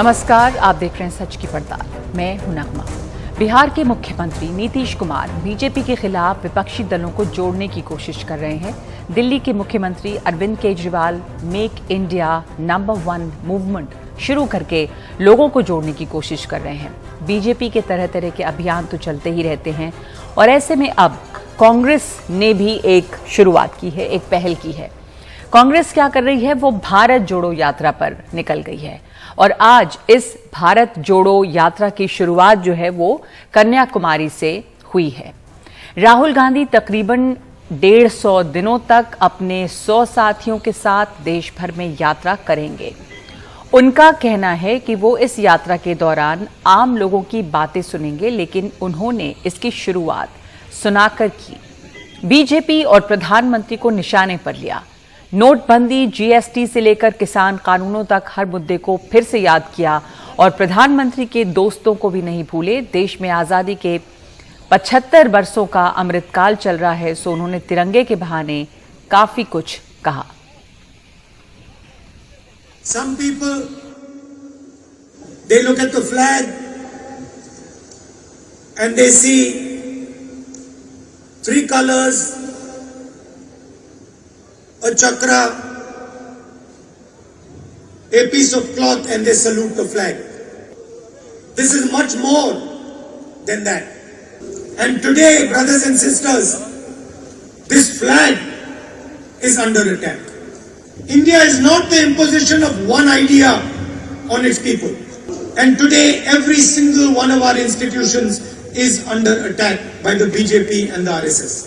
नमस्कार, आप देख रहे हैं सच की पड़ताल। मैं हूं नगमा। बिहार के मुख्यमंत्री नीतीश कुमार बीजेपी के खिलाफ विपक्षी दलों को जोड़ने की कोशिश कर रहे हैं। दिल्ली के मुख्यमंत्री Arvind Kejriwal make India number 1 movement शुरू करके लोगों को जोड़ने की कोशिश कर रहे हैं। बीजेपी के तरह तरह के अभियान तो चलते ही रहते हैं और ऐसे में अब कांग्रेस ने भी एक शुरुआत की है, एक पहल की है। कांग्रेस क्या कर रही है, वो भारत जोड़ो यात्रा पर निकल गई है और आज इस भारत जोड़ो यात्रा की शुरुआत जो है वो कन्याकुमारी से हुई है। राहुल गांधी तकरीबन 150 दिनों तक अपने 100 साथियों के साथ देश भर में यात्रा करेंगे। उनका कहना है कि वो इस यात्रा के दौरान आम लोगों की बातें सुनेंगे, लेकिन उन्होंने इसकी शुरुआत सुनाकर की। बीजेपी और प्रधानमंत्री को निशाने पर लिया। नोटबंदी, जीएसटी से लेकर किसान कानूनों तक हर मुद्दे को फिर से याद किया और प्रधानमंत्री के दोस्तों को भी नहीं भूले। देश में आजादी के 75 वर्षों का अमृतकाल चल रहा है, सो उन्होंने तिरंगे के बहाने काफी कुछ कहा। Some people, they look at the flag and they see 3 colors, a chakra, a piece of cloth, and they salute the flag. This is much more than that. And today, brothers and sisters, this flag is under attack. India is not the imposition of one idea on its people. And today, every single one of our institutions is under attack by the BJP and the RSS.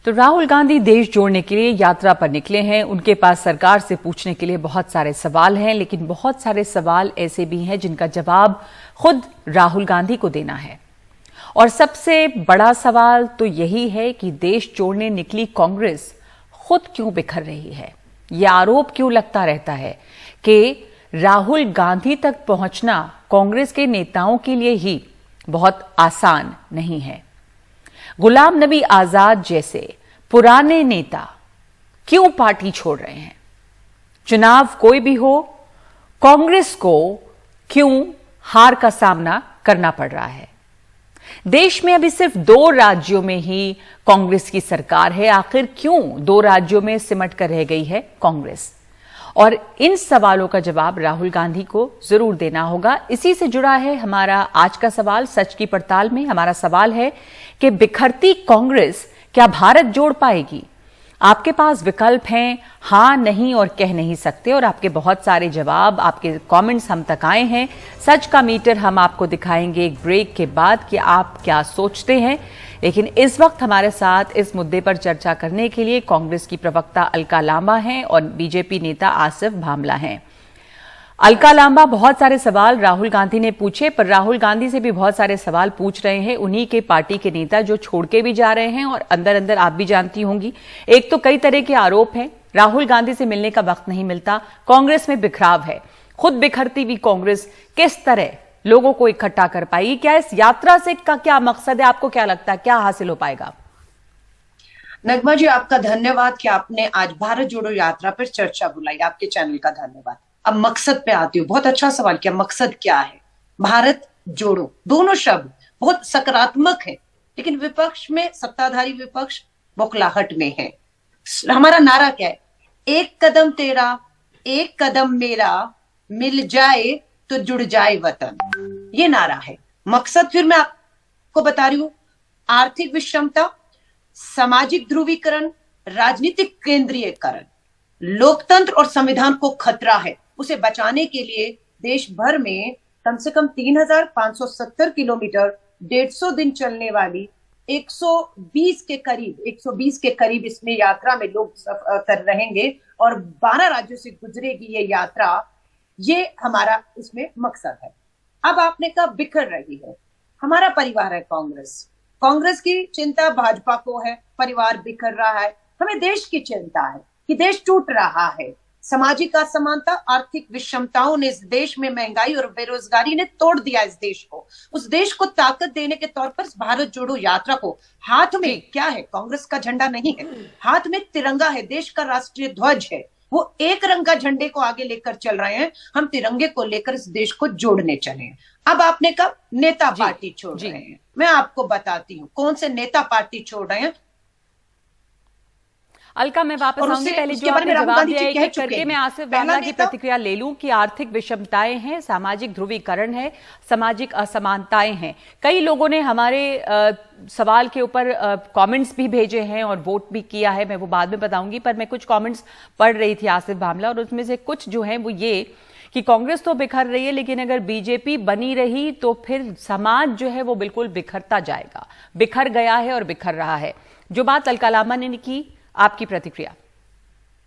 तो राहुल गांधी देश जोड़ने के लिए यात्रा पर निकले हैं। उनके पास सरकार से पूछने के लिए बहुत सारे सवाल हैं, लेकिन बहुत सारे सवाल ऐसे भी हैं जिनका जवाब खुद राहुल गांधी को देना है। और सबसे बड़ा सवाल तो यही है कि देश जोड़ने निकली कांग्रेस खुद क्यों बिखर रही है। यह आरोप क्यों लगता रहता है कि राहुल गांधी तक पहुंचना कांग्रेस के नेताओं के लिए ही बहुत आसान नहीं है। गुलाम नबी आजाद जैसे पुराने नेता क्यों पार्टी छोड़ रहे हैं? चुनाव कोई भी हो, कांग्रेस को क्यों हार का सामना करना पड़ रहा है? देश में अभी सिर्फ 2 राज्यों में ही कांग्रेस की सरकार है। आखिर क्यों 2 राज्यों में सिमट कर रह गई है कांग्रेस? और इन सवालों का जवाब राहुल गांधी को जरूर देना होगा। इसी से जुड़ा है हमारा आज का सवाल सच की पड़ताल में। हमारा सवाल है कि बिखरती कांग्रेस क्या भारत जोड़ पाएगी? आपके पास विकल्प हैं, हां, नहीं और कह नहीं सकते, और आपके बहुत सारे जवाब, आपके कमेंट्स हम तक आए हैं। सच का मीटर हम आपको दिखाएंगे एक ब्रेक के बाद कि आप क्या सोचते हैं। लेकिन इस वक्त हमारे साथ इस मुद्दे पर चर्चा करने के लिए कांग्रेस की प्रवक्ता अलका लांबा हैं और बीजेपी नेता आसिफ भामला हैं। अलका लांबा, बहुत सारे सवाल राहुल गांधी ने पूछे, पर राहुल गांधी से भी बहुत सारे सवाल पूछ रहे हैं उन्हीं के पार्टी के नेता जो छोड़ के भी जा रहे हैं, और अंदर अंदर आप भी जानती होंगी। एक तो कई तरह के आरोप हैं, राहुल गांधी से मिलने का वक्त नहीं मिलता, कांग्रेस में बिखराव है। खुद बिखरती हुई कांग्रेस किस तरह लोगों को इकट्ठा कर पाएगी? क्या इस यात्रा से का क्या मकसद है? आपको क्या लगता है, क्या हासिल हो पाएगा? नगमा जी, आपका धन्यवाद कि आपने आज भारत जोड़ो यात्रा पर चर्चा बुलाई। आपके चैनल का धन्यवाद। अब मकसद पे आती हूँ। बहुत अच्छा सवाल किया, मकसद क्या है? भारत जोड़ो, दोनों शब्द बहुत सकारात्मक है, लेकिन विपक्ष में, सत्ताधारी विपक्ष बौखलाहट में है। हमारा नारा क्या है? एक कदम तेरा, एक कदम मेरा, मिल जाए तो जुड़ जाए वतन। ये नारा है। मकसद फिर मैं आपको बता रही हूं, आर्थिक विषमता, सामाजिक ध्रुवीकरण, राजनीतिक केंद्रीयकरण, लोकतंत्र और संविधान को खतरा है। उसे बचाने के लिए देश भर में कम से कम 3570 किलोमीटर 150 दिन चलने वाली 120 के करीब इसमें यात्रा में लोग कर रहेंगे और 12 राज्यों से गुजरेगी ये यात्रा। ये हमारा इसमें मकसद है। अब आपने कहा बिखर रही है, हमारा परिवार है कांग्रेस की चिंता भाजपा को है, परिवार बिखर रहा है। हमें देश की चिंता है कि देश टूट रहा है। सामाजिक असमानता, आर्थिक विषमताओं ने इस देश में, महंगाई और बेरोजगारी ने तोड़ दिया इस देश को। उस देश को ताकत देने के तौर पर भारत जोड़ो यात्रा को, हाथ में क्या है? कांग्रेस का झंडा नहीं है, हाथ में तिरंगा है, देश का राष्ट्रीय ध्वज है। वो एक रंग का झंडे को आगे लेकर चल रहे हैं, हम तिरंगे को लेकर इस देश को जोड़ने चले हैं। अब आपने कहा नेता पार्टी छोड़ रहे हैं, मैं आपको बताती हूँ कौन से नेता पार्टी छोड़ रहे हैं। अलका, मैं वापस आऊंगी, पहले जो आपने जवाब दिया है कि करके मैं आसिफ भावला की प्रतिक्रिया ले लूं कि आर्थिक विषमताएं हैं, सामाजिक ध्रुवीकरण है, सामाजिक असमानताएं हैं। कई लोगों ने हमारे सवाल के ऊपर कमेंट्स भी भेजे हैं और वोट भी किया है, मैं वो बाद में बताऊंगी, पर मैं कुछ कमेंट्स पढ़ रही थी आसिफ भावला, और उसमें से कुछ जो है वो ये कि कांग्रेस तो बिखर रही है, लेकिन अगर बीजेपी बनी रही तो फिर समाज जो है वो बिल्कुल बिखरता जाएगा, बिखर गया है और बिखर रहा है। जो बात अलका लांबा ने की, आपकी प्रतिक्रिया?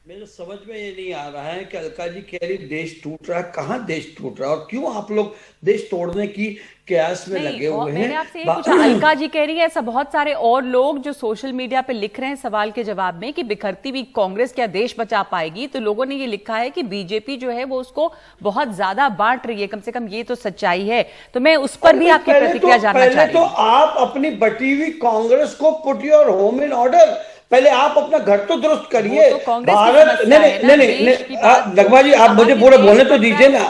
मेरे समझ में ये नहीं आ रहा है कि अलका जी कह रही देश टूट रहा है, कहाँ देश टूट रहा है और क्यों आप लोग देश तोड़ने की कयास में लगे हुए हैं। मैंने आपसे ये पूछा, अलका जी कह रही है ऐसा बहुत सारे और लोग जो सोशल मीडिया पे लिख रहे हैं सवाल के जवाब में कि बिखरती हुई कांग्रेस क्या देश बचा पाएगी, तो लोगों ने ये लिखा है कि बीजेपी जो है वो उसको बहुत ज्यादा बांट रही है, कम से कम ये तो सच्चाई है। तो मैं उस पर भी आपकी प्रतिक्रिया जानना चाह रही हूं। तो आप अपनी बटी हुई कांग्रेस को put your home in order, पहले आप अपना घर तो दुरुस्त करिए। भारत नहीं, नगमा जी आप मुझे पूरा बोलने तो दीजिए ना,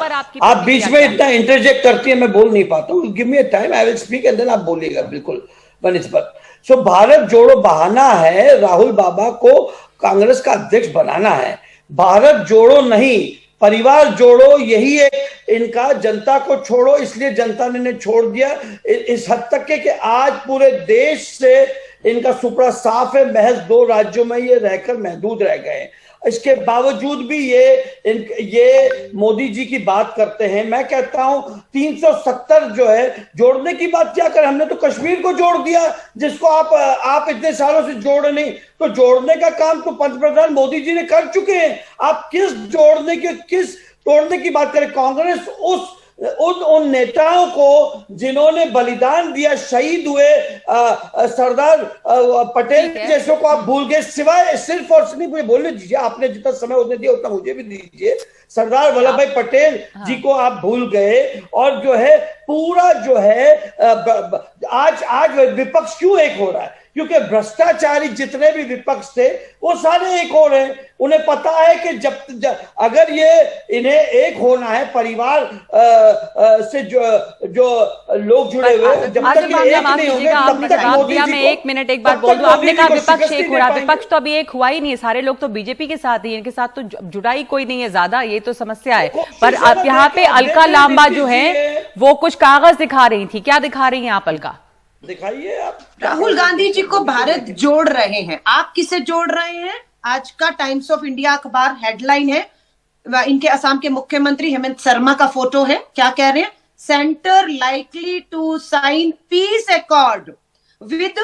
आप बीच में इतना इंटरजेक्ट करती है, मैं बोल नहीं पाता हूँ। Give me a time, I will speak and then आप बोलिएगा बिल्कुल बनिस्बत। सो भारत जोड़ो बहाना है, राहुल बाबा को कांग्रेस का अध्यक्ष बनाना है। भारत जोड़ो नहीं, परिवार जोड़ो, यही एक इनका, जनता को छोड़ो, इसलिए जनता ने छोड़ दिया। इस हद तक के कि आज पूरे देश से इनका सुपड़ा साफ है, महज 2 राज्यों में ये रहकर महदूद रह गए। इसके बावजूद भी ये मोदी जी की बात करते हैं। मैं कहता हूं 370 जो है जोड़ने की बात क्या करें, हमने तो कश्मीर को जोड़ दिया, जिसको आप इतने सालों से जोड़ नहीं, तो जोड़ने का काम तो पंतप्रधान मोदी जी ने कर चुके हैं। आप किस तोड़ने की बात करें। कांग्रेस उन नेताओं को जिन्होंने बलिदान दिया, शहीद हुए, सरदार पटेल जैसों को आप भूल गए। सिर्फ और सिर्फ मुझे बोलने दीजिए, आपने जितना समय उन्हें दिया उतना मुझे भी दीजिए। सरदार वल्लभ भाई पटेल जी को आप भूल गए, और जो है पूरा जो है आज विपक्ष क्यों एक हो रहा है, क्योंकि भ्रष्टाचारी जितने भी विपक्ष थे वो सारे एक हो रहे हैं। उन्हें पता है कि अगर ये इन्हें एक होना है, परिवार से जो लोग जुड़े हुए, जब तक ये एक नहीं होंगे तब तक मोदी जी को। मैं 1 मिनट एक बार बोल दूं, आपने कहा विपक्ष एक हो रहा, विपक्ष तो अभी एक हुआ ही नहीं, सारे लोग तो बीजेपी के साथ ही, इनके साथ तो जुड़ा ही कोई नहीं है ज्यादा, ये तो समस्या है। पर आप यहाँ पे अलका लांबा जो है वो कुछ कागज दिखा रही थी, क्या दिखा रही हैं आप अलका? दिखाइए आप। राहुल गांधी जी को भारत जोड़ रहे हैं, आप किसे जोड़ रहे हैं? आज का टाइम्स ऑफ इंडिया अखबार हेडलाइन है, इनके असम के मुख्यमंत्री हेमंत शर्मा का फोटो है। क्या कह रहे हैं? Centre likely to sign peace accord with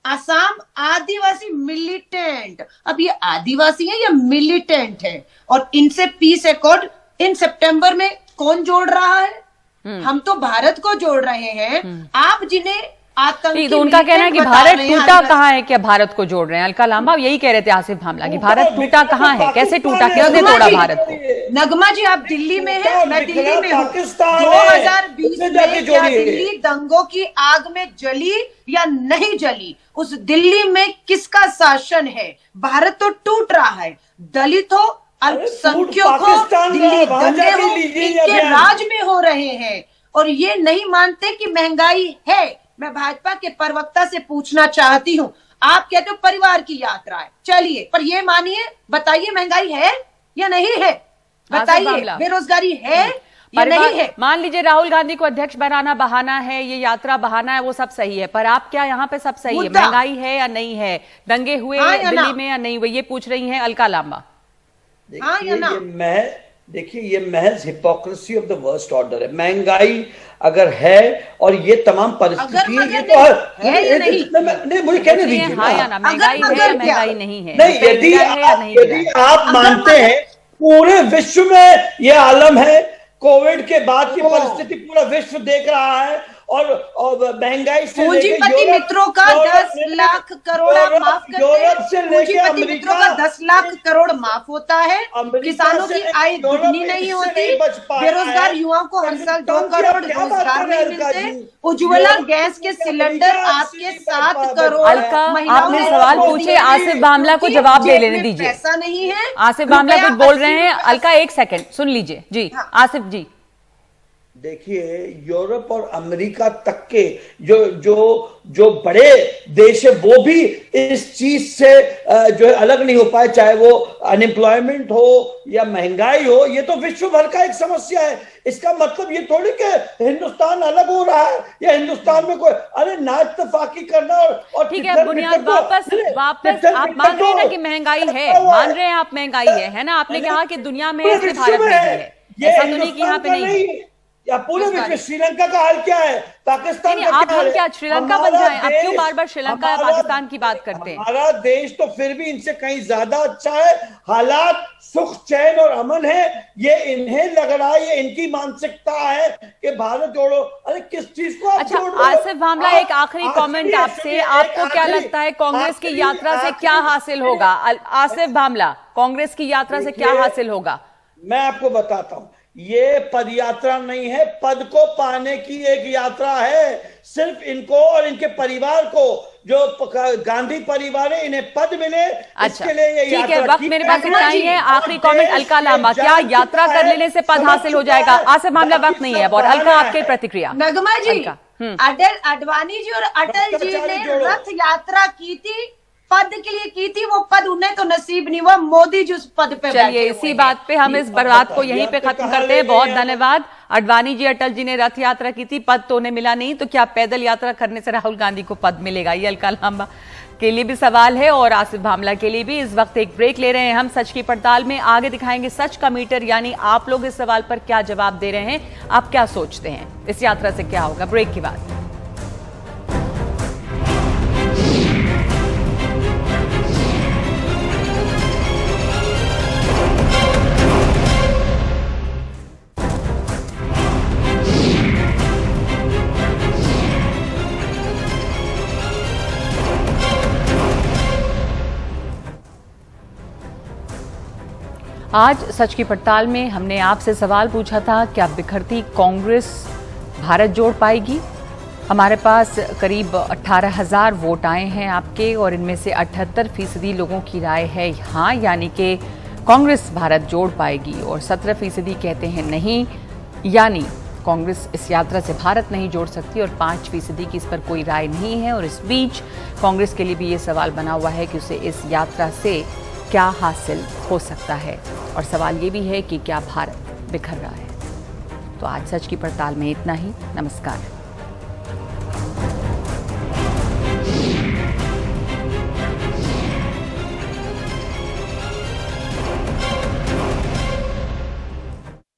Assam Adivasi militant. अब ये आदिवासी है या मिलिटेंट है? और इनसे पीस अकॉर्ड इन सितंबर में कौन जोड़ रहा है? हम तो भारत को जोड़ रहे हैं। आप जिन्हें आतंकी, तो उनका कहना है कि भारत टूटा कहाँ है, क्या भारत को जोड़ रहे हैं? अलका लांबा यही कह रहे थे आसिफ भामला की, भारत टूटा कहाँ है, कैसे टूटा, किसने तोड़ा भारत को? नगमा जी आप दिल्ली में हैं, मैं दिल्ली में हूँ। 2020 में क्या दिल्ली दंगों की आग में जली या नहीं जली? उस दिल्ली में किसका शासन है? भारत तो टूट रहा है। दलितों, अल्पसंख्यकों, दिल्ली दंगे हो, इनके राज में हो रहे हैं, और ये नहीं मानते कि महंगाई है। मैं भाजपा के प्रवक्ता से पूछना चाहती हूँ, आप कहते हो परिवार की यात्रा है, चलिए, पर ये मानिए, बताइए महंगाई है या नहीं है? बताइए बेरोजगारी है या नहीं है? मान लीजिए राहुल गांधी को अध्यक्ष बनाना बहाना है, ये यात्रा बहाना है, वो सब सही है, पर आप क्या यहाँ पे सब सही है? महंगाई है या नहीं है? दंगे हुए दिल्ली में या नहीं हुए? ये पूछ रही है अलका लांबा। देखिए ये महज hypocrisy of the worst order है। महंगाई अगर है और ये तमाम परिस्थिति ये तो नहीं, मुझे कहने दीजिए ना, महंगाई है या महंगाई नहीं है? नहीं, यदि आप मानते हैं पूरे विश्व में ये आलम है, कोविड के बाद की परिस्थिति पूरा विश्व देख रहा है, और महंगाई से पूंजीपति मित्रों का 10 लाख करोड़ आप माफ करते हैं। पूंजीपति मित्रों का 10 लाख करोड़ माफ होता है, किसानों की आय दुगनी नहीं होती, बेरोजगार युवाओं को हर साल 2 करोड़ रोजगार नहीं मिलते, उज्ज्वला गैस के सिलेंडर आपके 7 करोड़। अलका, आपने सवाल पूछे, आसिफ बामला को जवाब दे लेने दीजिए। ऐसा नहीं है, आसिफ बामला कुछ बोल रहे हैं। अलका एक सेकंड सुन लीजिए जी। आसिफ जी, देखिए, यूरोप और अमेरिका तक के जो बड़े देश है वो भी इस चीज से जो है अलग नहीं हो पाए, चाहे वो अनएम्प्लॉयमेंट हो या महंगाई हो। ये तो विश्व भर का एक समस्या है। इसका मतलब ये थोड़ी कि हिंदुस्तान अलग हो रहा है या हिंदुस्तान में कोई अरे नाइतफाकी करना और ठीक है, बुनियाद वापस आप मान रहे हैं ना कि महंगाई है, मान रहे हैं आप महंगाई है ना। आपने कहा कि दुनिया में है, भारत में भी है, ऐसा तो नहीं कि यहाँ पे नहीं है। या पूरे विश्व, श्रीलंका का हाल क्या है, पाकिस्तान का आप हम क्या श्रीलंका बन जाएं? आप क्यों बार बार श्रीलंका या पाकिस्तान की बात करते हैं? हमारा देश तो फिर भी इनसे कहीं ज्यादा अच्छा है। हालात सुख चैन और अमन है। ये इन्हें लग रहा है, ये इनकी मानसिकता है कि भारत जोड़ो। अरे किस चीज को आप जोड़ रहे हो? आसिफ बामला, एक आखिरी कमेंट आपसे। आपको क्या लगता है कांग्रेस की यात्रा से क्या हासिल होगा? आसिफ बामला, कांग्रेस की यात्रा से क्या हासिल होगा? मैं आपको बताता हूं, ये पद यात्रा नहीं है, पद को पाने की एक यात्रा है। सिर्फ इनको और इनके परिवार को, जो गांधी परिवार है, इन्हें पद मिले, इसके लिए ये ठीक है। वक्त मेरे पास इतना ही है। आखिरी कमेंट अलका लांबा, क्या यात्रा कर लेने से पद हासिल हो जाएगा? आसिफ मामला वक्त नहीं है और अलका आपके प्रतिक्रिया। नगमा जी, अटल अडवाणी जी और अटल जी ने रथ यात्रा की थी, पद के लिए की थी। वो पद उन्हें तो नसीब नहीं हुआ, मोदी जी उस पद पे। चलिए, इसी बात पे हम इस बात को यहीं पे खत्म करते हैं। बहुत धन्यवाद। अडवाणी जी, अटल जी ने रथ यात्रा की थी, पद तो उन्हें मिला नहीं, तो क्या पैदल यात्रा करने से राहुल गांधी को पद मिलेगा? ये अलका लांबा के लिए भी सवाल है और आसिफ बामला के लिए भी। इस वक्त एक ब्रेक ले रहे हैं हम। सच की पड़ताल में आगे दिखाएंगे सच का मीटर, यानी आप लोग इस सवाल पर क्या जवाब दे रहे हैं, आप क्या सोचते हैं इस यात्रा से क्या होगा? ब्रेक के बाद। आज सच की पड़ताल में हमने आपसे सवाल पूछा था, क्या बिखरती कांग्रेस भारत जोड़ पाएगी? हमारे पास करीब 18,000 वोट आए हैं आपके, और इनमें से 78% लोगों की राय है हाँ, यानी कि कांग्रेस भारत जोड़ पाएगी, और 17% कहते हैं नहीं, यानी कांग्रेस इस यात्रा से भारत नहीं जोड़ सकती, और 5% की इस पर कोई राय नहीं है। और इस बीच कांग्रेस के लिए भी ये सवाल बना हुआ है कि उसे इस यात्रा से क्या हासिल हो सकता है, और सवाल ये भी है कि क्या भारत बिखर रहा है। तो आज सच की पड़ताल में इतना ही। नमस्कार।